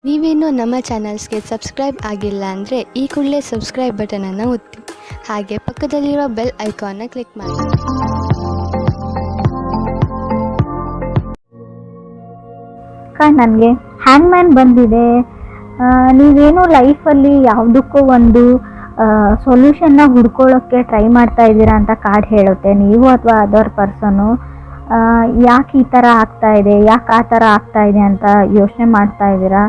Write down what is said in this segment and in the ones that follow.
ನೀವೇನು ನಮ್ಮ ಚಾನಲ್ಸ್ಗೆ ಸಬ್ಸ್ಕ್ರೈಬ್ ಆಗಿಲ್ಲ ಅಂದರೆ ಈ ಕೂಡಲೇ ಸಬ್ಸ್ಕ್ರೈಬ್ ಬಟನನ್ನು ಒತ್ತಿ, ಹಾಗೆ ಪಕ್ಕದಲ್ಲಿರುವ ಬೆಲ್ ಐಕಾನ್ನ ಕ್ಲಿಕ್ ಮಾಡಿ. ನನಗೆ ಹ್ಯಾಂಗ್ಮ್ಯಾನ್ ಬಂದಿದೆ. ನೀವೇನು ಲೈಫಲ್ಲಿ ಯಾವುದಕ್ಕೂ ಒಂದು ಸೊಲ್ಯೂಷನ್ನ ಹುಡ್ಕೊಳ್ಳೋಕ್ಕೆ ಟ್ರೈ ಮಾಡ್ತಾ ಇದ್ದೀರಾ ಅಂತ ಕಾರ್ಡ್ ಹೇಳುತ್ತೆ. ನೀವು ಅಥವಾ ಅದರ್ ಪರ್ಸನು ಯಾಕೆ ಈ ಥರ ಆಗ್ತಾ ಇದೆ, ಯಾಕೆ ಆ ಥರ ಆಗ್ತಾ ಇದೆ ಅಂತ ಯೋಚನೆ ಮಾಡ್ತಾ ಇದ್ದೀರಾ.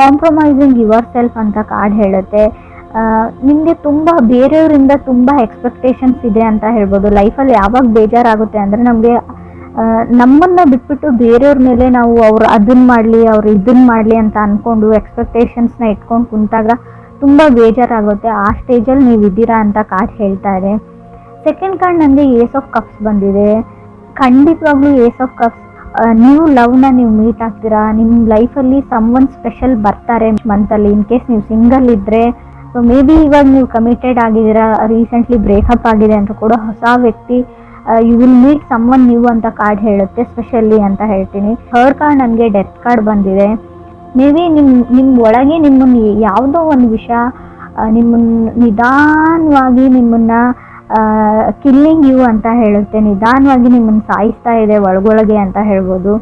ಕಾಂಪ್ರಮೈಸಿಂಗ್ ಯುವರ್ ಸೆಲ್ಫ್ ಅಂತ ಕಾರ್ಡ್ ಹೇಳುತ್ತೆ. ನಿಮಗೆ ತುಂಬ ಬೇರೆಯವರಿಂದ ತುಂಬ ಎಕ್ಸ್ಪೆಕ್ಟೇಷನ್ಸ್ ಇದೆ ಅಂತ ಹೇಳ್ಬೋದು. ಲೈಫಲ್ಲಿ ಯಾವಾಗ ಬೇಜಾರಾಗುತ್ತೆ ಅಂದರೆ ನಮಗೆ ನಮ್ಮನ್ನು ಬಿಟ್ಬಿಟ್ಟು ಬೇರೆಯವ್ರ ಮೇಲೆ ನಾವು ಅವ್ರು ಅದನ್ನು ಮಾಡಲಿ ಅವ್ರು ಇದನ್ನು ಮಾಡಲಿ ಅಂತ ಅಂದ್ಕೊಂಡು ಎಕ್ಸ್ಪೆಕ್ಟೇಷನ್ಸ್ನ ಇಟ್ಕೊಂಡು ಕುಂತಾಗ ತುಂಬ ಬೇಜಾರಾಗುತ್ತೆ. ಆ ಸ್ಟೇಜಲ್ಲಿ ನೀವು ಇದ್ದೀರಾ ಅಂತ ಕಾರ್ಡ್ ಹೇಳ್ತಾ ಇದೆ. ಸೆಕೆಂಡ್ ಕಾರ್ಡ್ ನನಗೆ ಏಸ್ ಆಫ್ ಕಪ್ಸ್ ಬಂದಿದೆ. ಖಂಡಿತವಾಗ್ಲೂ ಏಸ್ ಆಫ್ ಕಪ್ಸ್ ನೀವು ಲವ್ನ ನೀವು ಮೀಟ್ ಆಗ್ತೀರಾ. ನಿಮ್ಮ ಲೈಫಲ್ಲಿ ಸಮ್ವನ್ ಸ್ಪೆಷಲ್ ಬರ್ತಾರೆ ಮಂತಲ್ಲಿ. ಇನ್ ಕೇಸ್ ನೀವು ಸಿಂಗಲ್ ಇದ್ದರೆ, ಸೊ ಮೇ ಬಿ ಇವಾಗ ನೀವು ಕಮಿಟೆಡ್ ಆಗಿದ್ದೀರಾ, ರೀಸೆಂಟ್ಲಿ ಬ್ರೇಕಪ್ ಆಗಿದೆ ಅಂತ ಕೂಡ ಹೊಸ ವ್ಯಕ್ತಿ you will meet someone new ಅಂತ ಕಾರ್ಡ್ ಹೇಳುತ್ತೆ, ಸ್ಪೆಷಲಿ ಅಂತ ಹೇಳ್ತೀನಿ. ಥರ್ಡ್ ಕಾರ್ಡ್ ನನಗೆ ಡೆತ್ ಕಾರ್ಡ್ ಬಂದಿದೆ. ಮೇ ಬಿ ನಿಮ್ಮ ಒಳಗೆ ನಿಮ್ಮನ್ನು ಯಾವುದೋ ಒಂದು ವಿಷಯ ನಿಮ್ಮನ್ನು ನಿಧಾನವಾಗಿ ನಿಮ್ಮನ್ನು ಕಿಲ್ಲಿಂಗ್ ಯು ಅಂತ ಹೇಳುತ್ತೆ. ನಿಧಾನವಾಗಿ ನಿಮ್ಮನ್ನು ಸಾಯಿಸ್ತಾ ಇದೆ ಒಳಗೊಳಗೆ ಅಂತ ಹೇಳ್ಬೋದು.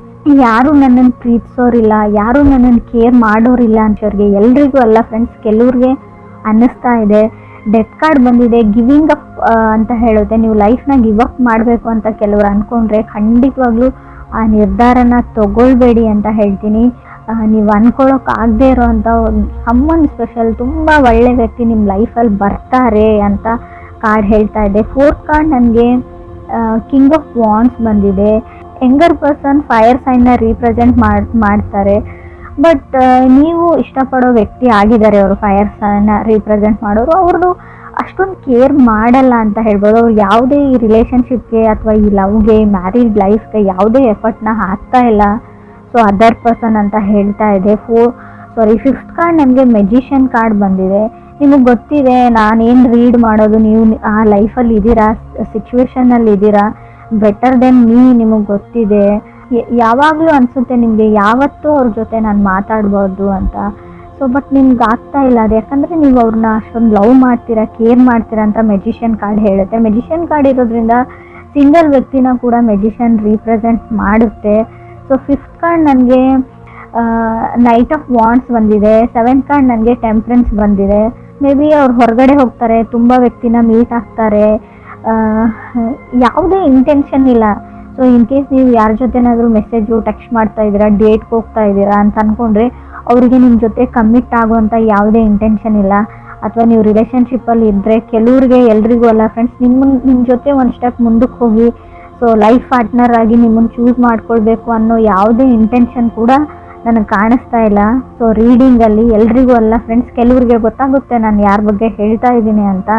ಯಾರು ನನ್ನನ್ನು ಪ್ರೀತಿಸೋರಿಲ್ಲ, ಯಾರು ನನ್ನನ್ನು ಕೇರ್ ಮಾಡೋರಿಲ್ಲ ಅಂತವ್ರಿಗೆ ಎಲ್ರಿಗೂ ಅಲ್ಲ ಫ್ರೆಂಡ್ಸ್, ಕೆಲವ್ರಿಗೆ ಅನ್ನಿಸ್ತಾ ಇದೆ. ಡೆತ್ ಕಾರ್ಡ್ ಬಂದಿದೆ. ಗಿವಿಂಗ್ ಅಪ್ ಅಂತ ಹೇಳುತ್ತೆ. ನೀವು ಲೈಫ್ನ ಗಿವ್ ಅಪ್ ಮಾಡಬೇಕು ಅಂತ ಕೆಲವರು ಅಂದ್ಕೊಂಡ್ರೆ ಖಂಡಿತವಾಗ್ಲೂ ಆ ನಿರ್ಧಾರನ ತಗೊಳ್ಬೇಡಿ ಅಂತ ಹೇಳ್ತೀನಿ. ನೀವು ಅಂದ್ಕೊಳ್ಳೋಕ್ಕಾಗದೇ ಇರೋವಂಥ ಸಮ್ಮನ್ ಸ್ಪೆಷಲ್ ತುಂಬ ಒಳ್ಳೆ ವ್ಯಕ್ತಿ ನಿಮ್ಮ ಲೈಫಲ್ಲಿ ಬರ್ತಾರೆ ಅಂತ ಕಾರ್ಡ್ ಹೇಳ್ತಾ ಇದೆ. ಫೋರ್ತ್ ಕಾರ್ಡ್ ನನಗೆ ಕಿಂಗ್ ಆಫ್ ವಾಂಡ್ಸ್ ಬಂದಿದೆ. ಯಂಗರ್ ಪರ್ಸನ್ ಫೈರ್ ಸೈನ್ನ ರೀಪ್ರೆಸೆಂಟ್ ಮಾಡ್ತಾರೆ. ಬಟ್ ನೀವು ಇಷ್ಟಪಡೋ ವ್ಯಕ್ತಿ ಆಗಿದ್ದಾರೆ ಅವರು ಫೈರ್ ಸೈನ್ನ ರೀಪ್ರೆಸೆಂಟ್ ಮಾಡೋರು. ಅವ್ರದ್ದು ಅಷ್ಟೊಂದು ಕೇರ್ ಮಾಡಲ್ಲ ಅಂತ ಹೇಳ್ಬೋದು. ಅವ್ರು ಯಾವುದೇ ಈ ರಿಲೇಷನ್ಶಿಪ್ಗೆ ಅಥವಾ ಈ ಲವ್ಗೆ ಮ್ಯಾರಿಡ್ ಲೈಫ್ಗೆ ಯಾವುದೇ ಎಫರ್ಟ್ನ ಹಾಕ್ತಾ ಇಲ್ಲ. ಸೊ ಅದರ್ ಪರ್ಸನ್ ಅಂತ ಹೇಳ್ತಾ ಇದೆ. ಫಿಫ್ತ್ ಕಾರ್ಡ್ ನನಗೆ ಮೆಜಿಷಿಯನ್ ಕಾರ್ಡ್ ಬಂದಿದೆ. ನಿಮಗೆ ಗೊತ್ತಿದೆ ನಾನೇನು ರೀಡ್ ಮಾಡೋದು, ನೀವು ಆ ಲೈಫಲ್ಲಿ ಇದ್ದೀರಾ, ಸಿಚುವೇಶನಲ್ಲಿ ಇದ್ದೀರಾ, ಬೆಟರ್ ದೆನ್ ಮೀ ನಿಮಗೆ ಗೊತ್ತಿದೆ. ಯಾವಾಗಲೂ ಅನಿಸುತ್ತೆ ನಿಮಗೆ ಯಾವತ್ತೂ ಅವ್ರ ಜೊತೆ ನಾನು ಮಾತಾಡ್ಬೋದು ಅಂತ. ಸೊ ಬಟ್ ನಿಮ್ಗೆ ಆಗ್ತಾ ಇಲ್ಲ ಅದು, ಯಾಕಂದರೆ ನೀವು ಅವ್ರನ್ನ ಅಷ್ಟೊಂದು ಲವ್ ಮಾಡ್ತೀರಾ, ಕೇರ್ ಮಾಡ್ತೀರಾ ಅಂತ ಮೆಜಿಷಿಯನ್ ಕಾರ್ಡ್ ಹೇಳುತ್ತೆ. ಮೆಜಿಷಿಯನ್ ಕಾರ್ಡ್ ಇರೋದ್ರಿಂದ ಸಿಂಗಲ್ ವ್ಯಕ್ತಿನ ಕೂಡ ಮೆಜಿಷಿಯನ್ ರೀಪ್ರೆಸೆಂಟ್ ಮಾಡುತ್ತೆ. ಸೊ ಫಿಫ್ತ್ ಕಾರ್ಡ್ ನನಗೆ ನೈಟ್ ಆಫ್ ವಾಂಡ್ಸ್ ಬಂದಿದೆ. ಸೆವೆಂತ್ ಕಾರ್ಡ್ ನನಗೆ ಟೆಂಪ್ರೆನ್ಸ್ ಬಂದಿದೆ. ಮೇ ಬಿ ಅವ್ರು ಹೊರಗಡೆ ಹೋಗ್ತಾರೆ, ತುಂಬ ವ್ಯಕ್ತಿನ ಮೀಟ್ ಆಗ್ತಾರೆ, ಯಾವುದೇ ಇಂಟೆನ್ಷನ್ ಇಲ್ಲ. ಸೊ ಇನ್ ಕೇಸ್ ನೀವು ಯಾರ ಜೊತೆನಾದರೂ ಮೆಸೇಜು ಟೆಕ್ಸ್ಟ್ ಮಾಡ್ತಾ ಇದ್ದೀರಾ, ಡೇಟ್ಗೆ ಹೋಗ್ತಾ ಇದ್ದೀರಾ ಅಂತ ಅಂದ್ಕೊಂಡ್ರೆ ಅವರಿಗೆ ನಿಮ್ಮ ಜೊತೆ ಕಮಿಟ್ ಆಗುವಂಥ ಯಾವುದೇ ಇಂಟೆನ್ಷನ್ ಇಲ್ಲ. ಅಥವಾ ನೀವು ರಿಲೇಷನ್ಶಿಪ್ಪಲ್ಲಿ ಇದ್ದರೆ ಕೆಲವ್ರಿಗೆ ಎಲ್ರಿಗೂ ಅಲ್ಲ ಫ್ರೆಂಡ್ಸ್, ನಿಮ್ಮ ಜೊತೆ ಒಂದು ಸ್ಟೆಪ್ ಮುಂದಕ್ಕೆ ಹೋಗಿ ಸೊ ಲೈಫ್ ಪಾರ್ಟ್ನರ್ ಆಗಿ ನಿಮ್ಮನ್ನು ಚೂಸ್ ಮಾಡ್ಕೊಳ್ಬೇಕು ಅನ್ನೋ ಯಾವುದೇ ಇಂಟೆನ್ಷನ್ ಕೂಡ ನನಗೆ ಕಾಣಿಸ್ತಾ ಇಲ್ಲ. ಸೊ ರೀಡಿಂಗಲ್ಲಿ ಎಲ್ರಿಗೂ ಅಲ್ಲ ಫ್ರೆಂಡ್ಸ್, ಕೆಲವ್ರಿಗೆ ಗೊತ್ತಾಗುತ್ತೆ ನಾನು ಯಾರ ಬಗ್ಗೆ ಹೇಳ್ತಾ ಇದ್ದೀನಿ ಅಂತ,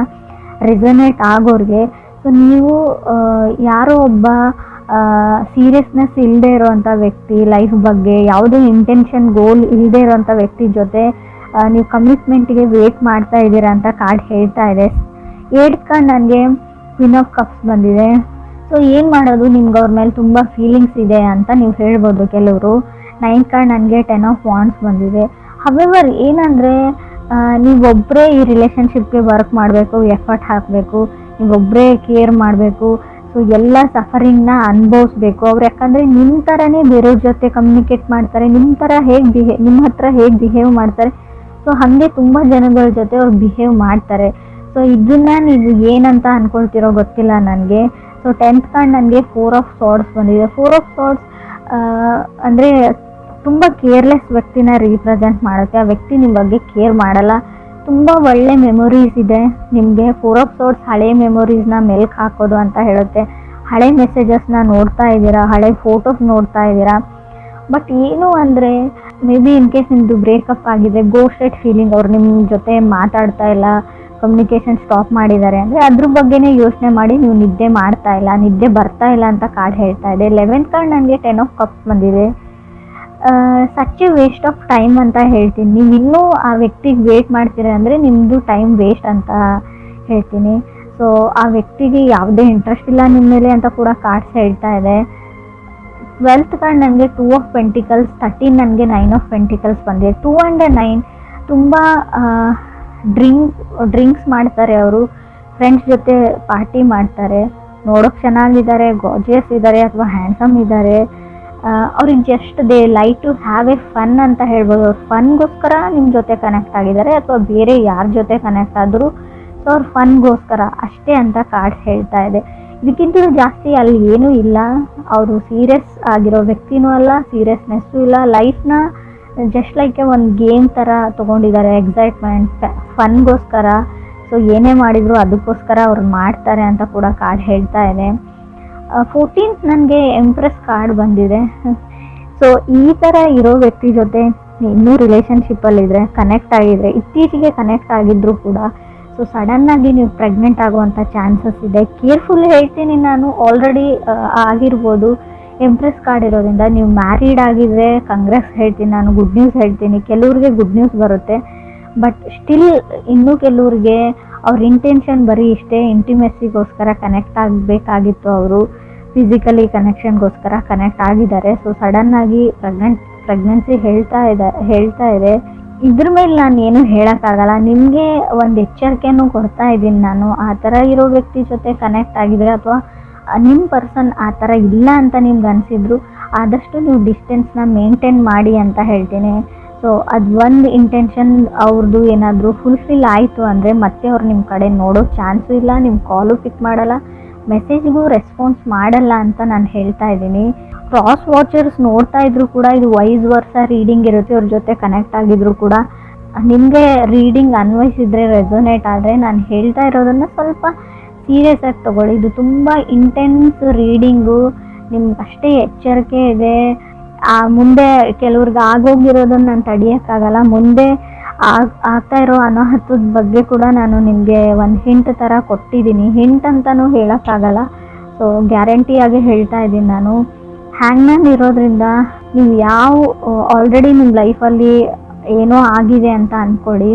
ರೆಸೊನೇಟ್ ಆಗೋರಿಗೆ. ಸೊ ನೀವು ಯಾರೋ ಒಬ್ಬ ಸೀರಿಯಸ್ನೆಸ್ ಇಲ್ಲದೆ ಇರೋವಂಥ ವ್ಯಕ್ತಿ, ಲೈಫ್ ಬಗ್ಗೆ ಯಾವುದೇ ಇಂಟೆನ್ಷನ್ ಗೋಲ್ ಇಲ್ಲದೆ ಇರೋವಂಥ ವ್ಯಕ್ತಿ ಜೊತೆ ನೀವು ಕಮಿಟ್ಮೆಂಟ್ಗೆ ವೇಟ್ ಮಾಡ್ತಾ ಇದ್ದೀರಾ ಅಂತ ಕಾರ್ಡ್ ಹೇಳ್ತಾ ಇದೆ. 8th ಕಾರ್ಡ್ ನನಗೆ ಕ್ವೀನ್ ಆಫ್ ಕಪ್ಸ್ ಬಂದಿದೆ. ಸೊ ಏನು ಮಾಡೋದು, ನಿಮ್ಗೆ ಅವ್ರ ಮೇಲೆ ತುಂಬ ಫೀಲಿಂಗ್ಸ್ ಇದೆ ಅಂತ ನೀವು ಹೇಳ್ಬೋದು ಕೆಲವರು. 9th ಕಾರ್ಡ್ ನನಗೆ 10 ಆಫ್ ವಾಂಡ್ಸ್ ಬಂದಿದೆ. ಹವೆವರ್ ಏನಂದರೆ ನೀವೊಬ್ಬರೇ ಈ ರಿಲೇಷನ್ಶಿಪ್ಗೆ ವರ್ಕ್ ಮಾಡಬೇಕು, ಎಫರ್ಟ್ ಹಾಕಬೇಕು, ನೀವೊಬ್ಬರೇ ಕೇರ್ ಮಾಡಬೇಕು. ಸೊ ಎಲ್ಲ ಸಫರಿಂಗ್ನ ಅನುಭವಿಸ್ಬೇಕು ಅವ್ರು. ಯಾಕಂದರೆ ನಿಮ್ಮ ಥರನೇ ಬೇರೆಯವ್ರ ಜೊತೆ ಕಮ್ಯುನಿಕೇಟ್ ಮಾಡ್ತಾರೆ, ನಿಮ್ಮ ಹತ್ರ ಹೇಗೆ ಬಿಹೇವ್ ಮಾಡ್ತಾರೆ, ಸೊ ಹಾಗೆ ತುಂಬ ಜನಗಳ ಜೊತೆ ಅವ್ರು ಬಿಹೇವ್ ಮಾಡ್ತಾರೆ. ಸೊ ಇದನ್ನು ನೀವು ಏನಂತ ಅಂದ್ಕೊಳ್ತಿರೋ ಗೊತ್ತಿಲ್ಲ ನನಗೆ. ಸೊ 10th ಕಾರ್ಡ್ ನನಗೆ 4 ಆಫ್ ಸಾರ್ಡ್ಸ್ ಬಂದಿದೆ. 4 ಆಫ್ ಸಾರ್ಡ್ಸ್ ಅಂದರೆ ತುಂಬ ಕೇರ್ಲೆಸ್ ವ್ಯಕ್ತಿನ ರೀಪ್ರೆಸೆಂಟ್ ಮಾಡುತ್ತೆ. ಆ ವ್ಯಕ್ತಿ ನಿಮ್ಮ ಬಗ್ಗೆ ಕೇರ್ ಮಾಡಲ್ಲ. ತುಂಬ ಒಳ್ಳೆ ಮೆಮೊರೀಸ್ ಇದೆ ನಿಮಗೆ. 4 ಆಫ್ ಸಾರ್ಡ್ಸ್ ಹಳೆ ಮೆಮೊರೀಸ್ನ ಮೆಲ್ಕ್ ಹಾಕೋದು ಅಂತ ಹೇಳುತ್ತೆ. ಹಳೆ ಮೆಸೇಜಸ್ನ ನೋಡ್ತಾ ಇದ್ದೀರಾ, ಹಳೆ ಫೋಟೋಸ್ ನೋಡ್ತಾ ಇದ್ದೀರಾ. ಬಟ್ ಏನು ಅಂದರೆ ಮೇ ಬಿ ಇನ್ ಕೇಸ್ ನಿಮ್ಮದು ಬ್ರೇಕಪ್ ಆಗಿದೆ, ಗೋಸ್ಟೆಡ್ ಫೀಲಿಂಗ್, ಅವ್ರು ನಿಮ್ಮ ಜೊತೆ ಮಾತಾಡ್ತಾ ಇಲ್ಲ, ಕಮ್ಯುನಿಕೇಷನ್ ಸ್ಟಾಪ್ ಮಾಡಿದ್ದಾರೆ ಅಂದರೆ ಅದ್ರ ಬಗ್ಗೆನೇ ಯೋಚನೆ ಮಾಡಿ ನೀವು ನಿದ್ದೆ ಮಾಡ್ತಾ ಇಲ್ಲ, ನಿದ್ದೆ ಬರ್ತಾ ಇಲ್ಲ ಅಂತ ಕಾರ್ಡ್ ಹೇಳ್ತಾ ಇದೆ. 11th ಕಾರ್ಡ್ ನನಗೆ 10 ಆಫ್ ಕಪ್ಸ್ ಬಂದಿದೆ. Such A waste of time ಅಂತ ಹೇಳ್ತೀನಿ. ನೀವು ಇನ್ನೂ ಆ ವ್ಯಕ್ತಿಗೆ ವೇಟ್ ಮಾಡ್ತೀರಾ ಅಂದರೆ ನಿಮ್ಮದು ಟೈಮ್ ವೇಸ್ಟ್ ಅಂತ ಹೇಳ್ತೀನಿ. ಸೊ ಆ ವ್ಯಕ್ತಿಗೆ ಯಾವುದೇ ಇಂಟ್ರೆಸ್ಟ್ ಇಲ್ಲ ನಿಮ್ಮ ಮೇಲೆ ಅಂತ ಕೂಡ ಕಾರ್ಡ್ಸ್ ಹೇಳ್ತಾ ಇದೆ. 12th ಕಾರ್ಡ್ ನನಗೆ 2 ಆಫ್ ಪೆಂಟಿಕಲ್ಸ್, 13 ನನಗೆ 9 ಆಫ್ ಪೆಂಟಿಕಲ್ಸ್ ಬಂದಿದೆ. 2 ಆ್ಯಂಡ್ 9 ತುಂಬ ಡ್ರಿಂಕ್ಸ್ ಮಾಡ್ತಾರೆ ಅವರು, ಫ್ರೆಂಡ್ಸ್ ಜೊತೆ ಪಾರ್ಟಿ ಮಾಡ್ತಾರೆ, ನೋಡೋಕೆ ಚೆನ್ನಾಗಿದ್ದಾರೆ, ಗಾರ್ಜಿಯಸ್ ಇದ್ದಾರೆ ಅಥವಾ ಹ್ಯಾಂಡ್ಸಮ್ ಇದ್ದಾರೆ. ಅವ್ರಿಗೆ just they like to have a fun ಅಂತ ಹೇಳ್ಬೋದು. ಅವ್ರು ಫನ್ಗೋಸ್ಕರ ನಿಮ್ಮ ಜೊತೆ ಕನೆಕ್ಟ್ ಆಗಿದ್ದಾರೆ ಅಥವಾ ಬೇರೆ ಯಾರ ಜೊತೆ ಕನೆಕ್ಟ್ ಆದರೂ ಸೊ ಅವ್ರು ಫನ್ಗೋಸ್ಕರ ಅಷ್ಟೇ ಅಂತ ಕಾರ್ಡ್ಸ್ ಹೇಳ್ತಾ ಇದೆ. ಇದಕ್ಕಿಂತಲೂ ಜಾಸ್ತಿ ಅಲ್ಲಿ ಏನೂ ಇಲ್ಲ. ಅವರು ಸೀರಿಯಸ್ ಆಗಿರೋ ವ್ಯಕ್ತಿನೂ ಅಲ್ಲ, ಸೀರಿಯಸ್ನೆಸ್ಸು ಇಲ್ಲ, ಲೈಫ್ನ ಜಸ್ಟ್ ಲೈಕ್ ಒಂದು ಗೇಮ್ ಥರ ತೊಗೊಂಡಿದ್ದಾರೆ, ಎಕ್ಸೈಟ್ಮೆಂಟ್ ಫನ್ಗೋಸ್ಕರ. ಸೊ ಏನೇ ಮಾಡಿದ್ರು ಅದಕ್ಕೋಸ್ಕರ ಅವ್ರು ಮಾಡ್ತಾರೆ ಅಂತ ಕೂಡ ಕಾರ್ಡ್ ಹೇಳ್ತಾ ಇದೆ. 14th ನನಗೆ ಎಂಪ್ರೆಸ್ ಕಾರ್ಡ್ ಬಂದಿದೆ. ಸೊ ಈ ಥರ ಇರೋ ವ್ಯಕ್ತಿ ಜೊತೆ ಇನ್ನೂ ರಿಲೇಷನ್ಶಿಪ್ಪಲ್ಲಿದ್ದರೆ, ಕನೆಕ್ಟ್ ಆಗಿದ್ರೆ, ಇತ್ತೀಚೆಗೆ ಕನೆಕ್ಟ್ ಆಗಿದ್ದರೂ ಕೂಡ ಸೊ ಸಡನ್ನಾಗಿ ನೀವು ಪ್ರೆಗ್ನೆಂಟ್ ಆಗುವಂಥ ಚಾನ್ಸಸ್ ಇದೆ. ಕೇರ್ಫುಲ್ ಹೇಳ್ತೀನಿ ನಾನು, ಆಲ್ರೆಡಿ ಆಗಿರ್ಬೋದು. ಎಂಪ್ರೆಸ್ ಕಾರ್ಡ್ ಇರೋದ್ರಿಂದ ನೀವು ಮ್ಯಾರಿಡ್ ಆಗಿದ್ರೆ ಕಂಗ್ರೆಸ್ ಹೇಳ್ತೀನಿ ನಾನು, ಗುಡ್ ನ್ಯೂಸ್ ಹೇಳ್ತೀನಿ. ಕೆಲವ್ರಿಗೆ ಗುಡ್ ನ್ಯೂಸ್ ಬರುತ್ತೆ, ಬಟ್ ಸ್ಟಿಲ್ ಇನ್ನೂ ಕೆಲವ್ರಿಗೆ ಅವ್ರ ಇಂಟೆನ್ಷನ್ ಬರೀ ಇಷ್ಟೇ, ಇಂಟಿಮೆಸಿಗೋಸ್ಕರ ಕನೆಕ್ಟ್ ಆಗಬೇಕಾಗಿತ್ತು, ಅವರು ಫಿಸಿಕಲಿ ಕನೆಕ್ಷನ್ಗೋಸ್ಕರ ಕನೆಕ್ಟ್ ಆಗಿದ್ದಾರೆ. ಸೊ ಸಡನ್ನಾಗಿ ಪ್ರೆಗ್ನೆನ್ಸಿ ಹೇಳ್ತಾ ಇದೆ. ಇದ್ರ ಮೇಲೆ ನಾನು ಏನು ಹೇಳೋಕ್ಕಾಗಲ್ಲ. ನಿಮಗೆ ಒಂದು ಎಚ್ಚರಿಕೆನೂ ಕೊಡ್ತಾ ಇದ್ದೀನಿ ನಾನು. ಆ ಥರ ಇರೋ ವ್ಯಕ್ತಿ ಜೊತೆ ಕನೆಕ್ಟ್ ಆಗಿದ್ರೆ ಅಥವಾ ನಿಮ್ಮ ಪರ್ಸನ್ ಆ ಥರ ಇಲ್ಲ ಅಂತ ನಿಮ್ಗೆ ಅನಿಸಿದ್ರು, ಆದಷ್ಟು ನೀವು ಡಿಸ್ಟೆನ್ಸ್ನ ಮೇಂಟೈನ್ ಮಾಡಿ ಅಂತ ಹೇಳ್ತೀನಿ. ಸೊ ಅದು ಒಂದು ಇಂಟೆನ್ಷನ್ ಅವ್ರದ್ದು ಏನಾದರೂ ಫುಲ್ಫಿಲ್ ಆಯಿತು ಅಂದರೆ ಮತ್ತೆ ಅವ್ರು ನಿಮ್ಮ ಕಡೆ ನೋಡೋ ಚಾನ್ಸು ಇಲ್ಲ, ನಿಮ್ಮ ಕಾಲು ಪಿಕ್ ಮಾಡಲ್ಲ, ಮೆಸೇಜ್ಗೂ ರೆಸ್ಪಾನ್ಸ್ ಮಾಡಲ್ಲ ಅಂತ ನಾನು ಹೇಳ್ತಾ ಇದ್ದೀನಿ. ಕ್ರಾಸ್ ವಾಚರ್ಸ್ ನೋಡ್ತಾ ಇದ್ರು ಕೂಡ ಇದು ವೈಸ್ ವರ್ಸ ರೀಡಿಂಗ್ ಇರುತ್ತೆ. ಅವ್ರ ಜೊತೆ ಕನೆಕ್ಟ್ ಆಗಿದ್ರು ಕೂಡ ನಿಮಗೆ ರೀಡಿಂಗ್ ಅನ್ವಯಿಸಿದ್ರೆ, ರೆಸೊನೇಟ್ ಆದರೆ ನಾನು ಹೇಳ್ತಾ ಇರೋದನ್ನು ಸ್ವಲ್ಪ ಸೀರಿಯಸ್ ಆಗಿ ತೊಗೊಳ್ಳಿ. ಇದು ತುಂಬ ಇಂಟೆನ್ಸ್ ರೀಡಿಂಗು, ನಿಮ್ಗೆ ಅಷ್ಟೇ ಎಚ್ಚರಿಕೆ ಇದೆ. ಮುಂದೆ ಕೆಲವ್ರಿಗೆ ಆಗೋಗಿರೋದನ್ನು ನಾನು ತಡೆಯೋಕ್ಕಾಗಲ್ಲ. ಮುಂದೆ ಆಗ್ತಾ ಇರೋ ಅನಾಹುತದ ಬಗ್ಗೆ ಕೂಡ ನಾನು ನಿಮಗೆ ಒಂದು ಹಿಂಟ್ ಥರ ಕೊಟ್ಟಿದ್ದೀನಿ. ಹಿಂಟ್ ಅಂತಲೂ ಹೇಳೋಕ್ಕಾಗಲ್ಲ, ಸೊ ಗ್ಯಾರಂಟಿಯಾಗಿ ಹೇಳ್ತಾ ಇದ್ದೀನಿ ನಾನು. ಹ್ಯಾಂಗ್ಮ್ಯಾನ್ ಇರೋದ್ರಿಂದ ನೀವು ಆಲ್ರೆಡಿ ನಿಮ್ಮ ಲೈಫಲ್ಲಿ ಏನೋ ಆಗಿದೆ ಅಂತ ಅಂದ್ಕೊಳ್ಳಿ,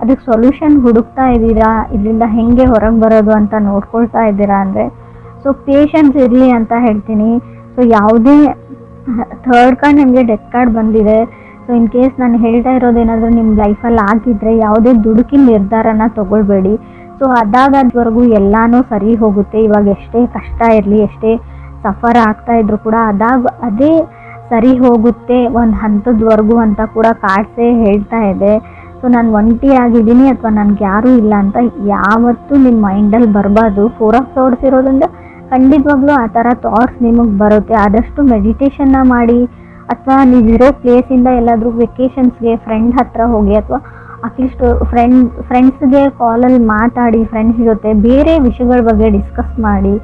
ಅದಕ್ಕೆ ಸೊಲ್ಯೂಷನ್ ಹುಡುಕ್ತಾ ಇದ್ದೀರಾ, ಇದರಿಂದ ಹೇಗೆ ಹೊರಗೆ ಬರೋದು ಅಂತ ನೋಡ್ಕೊಳ್ತಾ ಇದ್ದೀರಾ ಅಂದರೆ ಸೊ ಪೇಷನ್ಸ್ ಇರಲಿ ಅಂತ ಹೇಳ್ತೀನಿ. ಸೊ ಯಾವುದೇ ಥರ್ಡ್ ಕಾರ್ಡ್ ನಿಮಗೆ ಡೆತ್ ಕಾರ್ಡ್ ಬಂದಿದೆ. ಸೊ ಇನ್ ಕೇಸ್ ನಾನು ಹೇಳ್ತಾ ಇರೋದೇನಾದರೂ ನಿಮ್ಮ ಲೈಫಲ್ಲಿ ಆಗಿದ್ದರೆ ಯಾವುದೇ ದುಡುಕಿನ ನಿರ್ಧಾರನ ತೊಗೊಳ್ಬೇಡಿ. ಸೊ ಅದಾಗದ್ವರೆಗೂ ಎಲ್ಲನೂ ಸರಿ ಹೋಗುತ್ತೆ. ಇವಾಗ ಎಷ್ಟೇ ಕಷ್ಟ ಇರಲಿ, ಎಷ್ಟೇ ಸಫರ್ ಆಗ್ತಾಯಿದ್ರು ಕೂಡ ಅದೇ ಸರಿ ಹೋಗುತ್ತೆ ಒಂದು ಹಂತದವರೆಗೂ ಅಂತ ಕೂಡ ಕಾರ್ಡ್ಸೇ ಹೇಳ್ತಾ ಇದೆ. ಸೊ ನಾನು ಒಂಟಿ ಆಗಿದ್ದೀನಿ ಅಥವಾ ನನಗೆ ಯಾರೂ ಇಲ್ಲ ಅಂತ ಯಾವತ್ತೂ ನಿಮ್ಮ ಮೈಂಡಲ್ಲಿ ಬರಬಾರ್ದು. 4 ಆಫ್ ಸೋರ್ಡ್ಸ್ ಇರೋದ್ರಿಂದ ಖಂಡಿತವಾಗ್ಲೂ ಆ ಥರ ಥಾಟ್ಸ್ ನಿಮಗೆ ಬರುತ್ತೆ. ಆದಷ್ಟು ಮೆಡಿಟೇಷನ್ನ ಮಾಡಿ ಅಥವಾ ನೀವಿರೋ ಪ್ಲೇಸಿಂದ ಎಲ್ಲಾದರೂ ವೆಕೇಷನ್ಸ್ಗೆ ಫ್ರೆಂಡ್ ಹತ್ರ ಹೋಗಿ ಅಥವಾ ಅಟ್ಲೀಸ್ಟ್ ಫ್ರೆಂಡ್ಸ್ಗೆ ಕಾಲಲ್ಲಿ ಮಾತಾಡಿ, ಫ್ರೆಂಡ್ಸ್ ಜೊತೆ ಬೇರೆ ವಿಷಯಗಳ ಬಗ್ಗೆ ಡಿಸ್ಕಸ್ ಮಾಡಿ,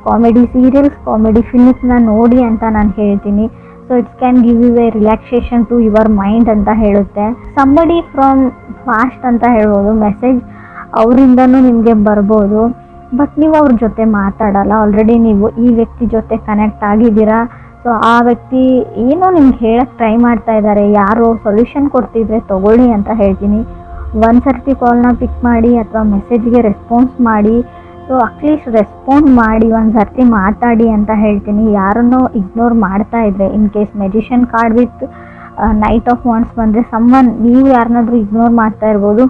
ಕಾಮಿಡಿ ಸೀರಿಯಲ್ಸ್, ಕಾಮಿಡಿ ಫಿಲ್ಮ್ಸ್ನ ನೋಡಿ ಅಂತ ನಾನು ಹೇಳ್ತೀನಿ. So it's can give you a relaxation to your mind ಅಂತ ಹೇಳುತ್ತೆ. ಸಂಬಡಿ ಫ್ರಮ್ ಫಾಸ್ಟ್ ಅಂತ ಹೇಳ್ಬೋದು, ಮೆಸೇಜ್ ಅವರಿಂದನೂ ನಿಮಗೆ ಬರ್ಬೋದು, ಬಟ್ ನೀವು ಅವ್ರ ಜೊತೆ ಮಾತಾಡಲ್ಲ. ಆಲ್ರೆಡಿ ನೀವು ಈ ವ್ಯಕ್ತಿ ಜೊತೆ ಕನೆಕ್ಟ್ ಆಗಿದ್ದೀರಾ. ಸೊ ಆ ವ್ಯಕ್ತಿ ಏನೋ ನಿಮ್ಗೆ ಹೇಳಕ್ಕೆ ಟ್ರೈ ಮಾಡ್ತಾ ಇದ್ದಾರೆ, ಯಾರೋ ಸೊಲ್ಯೂಷನ್ ಕೊಡ್ತಿದ್ರೆ ತೊಗೊಳ್ಳಿ ಅಂತ ಹೇಳ್ತೀನಿ. ಒಂದು ಸರ್ತಿ ಕಾಲ್ನ ಪಿಕ್ ಮಾಡಿ ಅಥವಾ ಮೆಸೇಜ್ಗೆ ರೆಸ್ಪಾನ್ಸ್ ಮಾಡಿ. ಸೊ ಅಟ್ಲೀಸ್ಟ್ ರೆಸ್ಪಾಂಡ್ ಮಾಡಿ, ಒಂದು ಸರ್ತಿ ಮಾತಾಡಿ ಅಂತ ಹೇಳ್ತೀನಿ. ಯಾರನ್ನೋ ಇಗ್ನೋರ್ ಮಾಡ್ತಾ ಇದ್ರೆ, in case magician card with knight of wands ಬಂದರೆ ನೀವು ಯಾರನ್ನಾದ್ರೂ ಇಗ್ನೋರ್ ಮಾಡ್ತಾ ಇರ್ಬೋದು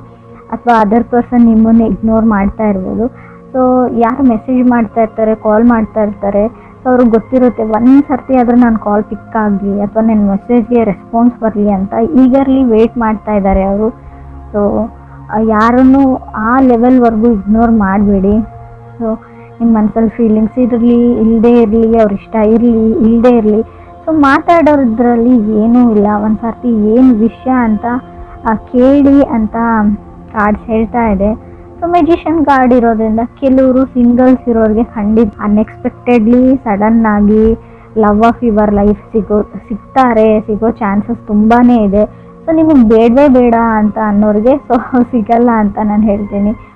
ಅಥವಾ ಅದರ್ ಪರ್ಸನ್ ನಿಮ್ಮನ್ನು ಇಗ್ನೋರ್ ಮಾಡ್ತಾ ಇರ್ಬೋದು. ಸೊ ಯಾರು ಮೆಸೇಜ್ ಮಾಡ್ತಾ ಇರ್ತಾರೆ, ಕಾಲ್ ಮಾಡ್ತಾ ಇರ್ತಾರೆ, ಸೊ ಅವ್ರಿಗೆ ಗೊತ್ತಿರುತ್ತೆ ಒಂದು ಸರ್ತಿ ಆದರೂ ನಾನು ಕಾಲ್ ಪಿಕ್ ಆಗಲಿ ಅಥವಾ ನನ್ನ ಮೆಸೇಜ್ಗೆ ರೆಸ್ಪಾನ್ಸ್ ಬರಲಿ ಅಂತ ಈಗರ್ಲಿ ವೆಯ್ಟ್ ಮಾಡ್ತಾ ಇದ್ದಾರೆ ಅವರು. ಸೊ ಯಾರನ್ನು ಆ ಲೆವೆಲ್ವರೆಗೂ ಇಗ್ನೋರ್ ಮಾಡಬೇಡಿ. ಸೊ ನಿಮ್ಮ ಮನಸ್ಸಲ್ಲಿ ಫೀಲಿಂಗ್ಸ್ ಇರಲಿ ಇಲ್ಲದೇ ಇರಲಿ, ಅವ್ರ ಇಷ್ಟ ಇರಲಿ ಇಲ್ಲದೇ ಇರಲಿ, ಸೊ ಮಾತಾಡೋದ್ರಲ್ಲಿ ಏನೂ ಇಲ್ಲ. ಒಂದು ಸರ್ತಿ ಏನು ವಿಷಯ ಅಂತ ಕೇಳಿ ಅಂತ ಕಾರ್ಡ್ಸ್ ಹೇಳ್ತಾ ಇದೆ. ಸೊ ಮೆಜಿಷಿಯನ್ ಕಾರ್ಡ್ ಇರೋದ್ರಿಂದ ಕೆಲವರು ಸಿಂಗಲ್ಸ್ ಇರೋರಿಗೆ ಖಂಡಿತ ಅನ್ಎಕ್ಸ್ಪೆಕ್ಟೆಡ್ಲಿ ಸಡನ್ನಾಗಿ ಲವ್ ಆಫ್ ಯುವರ್ ಲೈಫ್ ಸಿಗೋ ಚಾನ್ಸಸ್ ತುಂಬಾ ಇದೆ. ಸೊ ನಿಮಗೆ ಬೇಡವೇ ಬೇಡ ಅಂತ ಅನ್ನೋರಿಗೆ ಸೊ ಸಿಗಲ್ಲ ಅಂತ ನಾನು ಹೇಳ್ತೀನಿ.